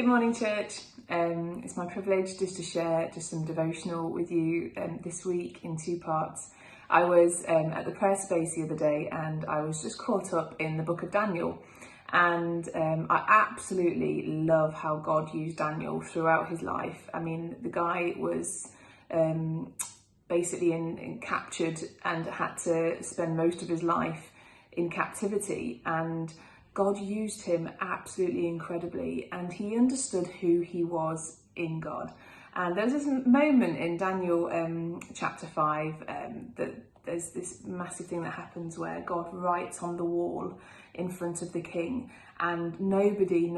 Good morning, church. It's my privilege just to share just some devotional with you this week in two parts. I was at the prayer space the other day and I was just caught up in the book of Daniel, and I absolutely love how God used Daniel throughout his life. I mean, the guy was basically captured and had to spend most of his life in captivity, and God used him absolutely incredibly, and he understood who he was in God. And there's this moment in Daniel chapter 5 that there's this massive thing that happens where God writes on the wall in front of the king, and nobody,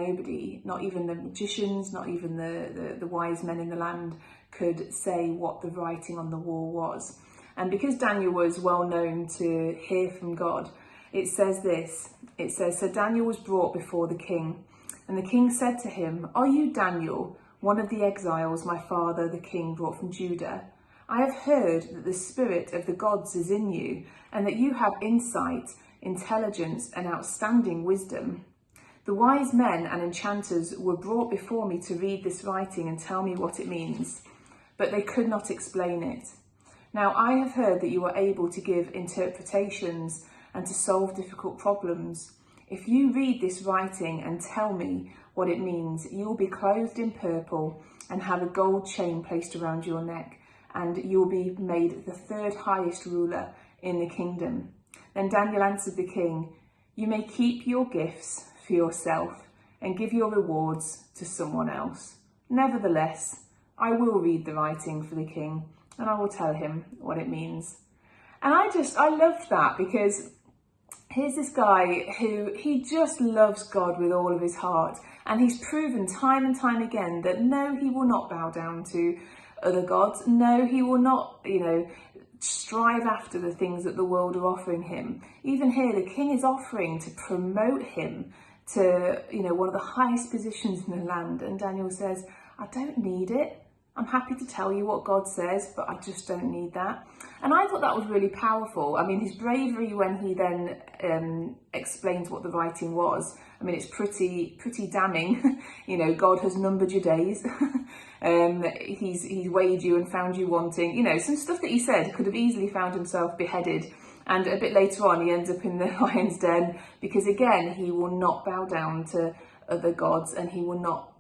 not even the magicians, not even the wise men in the land, could say what the writing on the wall was. And because Daniel was well known to hear from God, it says this. It says, "So Daniel was brought before the king, and the king said to him, 'Are you Daniel, one of the exiles my father the king brought from Judah? I have heard that the spirit of the gods is in you, and that you have insight, intelligence, and outstanding wisdom. The wise men and enchanters were brought before me to read this writing and tell me what it means, but they could not explain it. Now I have heard that you are able to give interpretations and to solve difficult problems. If you read this writing and tell me what it means, you will be clothed in purple and have a gold chain placed around your neck, and you will be made the third highest ruler in the kingdom.' Then Daniel answered the king, 'You may keep your gifts for yourself and give your rewards to someone else. Nevertheless, I will read the writing for the king, and I will tell him what it means.'" And I loved that, because here's this guy who he just loves God with all of his heart, and he's proven time and time again that no, he will not bow down to other gods. No, he will not, strive after the things that the world are offering him. Even here, the king is offering to promote him to, one of the highest positions in the land. And Daniel says, "I don't need it. I'm happy to tell you what God says, but I just don't need that." And I thought that was really powerful. I mean, his bravery when he then explains what the writing was. I mean, it's pretty damning. God has numbered your days. He's weighed you and found you wanting. Some stuff that he said. He could have easily found himself beheaded. And a bit later on, he ends up in the lion's den, because again, he will not bow down to other gods, and he will not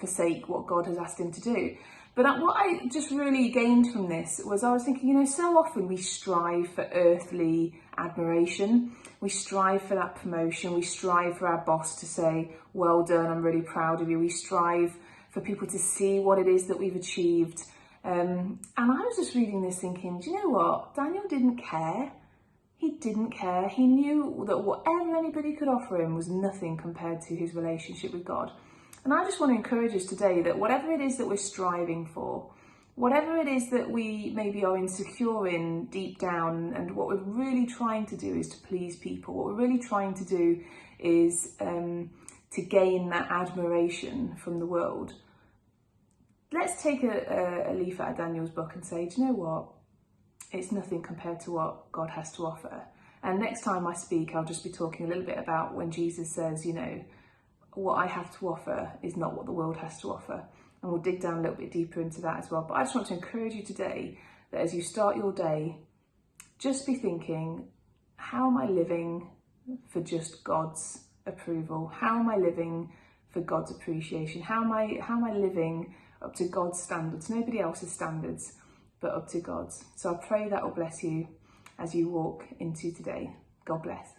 forsake what God has asked him to do. But what I just really gained from this was, I was thinking, so often we strive for earthly admiration. We strive for that promotion. We strive for our boss to say, "Well done, I'm really proud of you." We strive for people to see what it is that we've achieved. And I was just reading this thinking, do you know what? Daniel didn't care. He didn't care. He knew that whatever anybody could offer him was nothing compared to his relationship with God. And I just want to encourage us today that whatever it is that we're striving for, whatever it is that we maybe are insecure in deep down, and what we're really trying to do is to please people, what we're really trying to do is to gain that admiration from the world. Let's take a leaf out of Daniel's book and say, do you know what? It's nothing compared to what God has to offer. And next time I speak, I'll just be talking a little bit about when Jesus says, what I have to offer is not what the world has to offer. And we'll dig down a little bit deeper into that as well. But I just want to encourage you today that as you start your day, just be thinking, how am I living for just God's approval? How am I living for God's appreciation? How am I living up to God's standards? Nobody else's standards, but up to God's. So I pray that will bless you as you walk into today. God bless.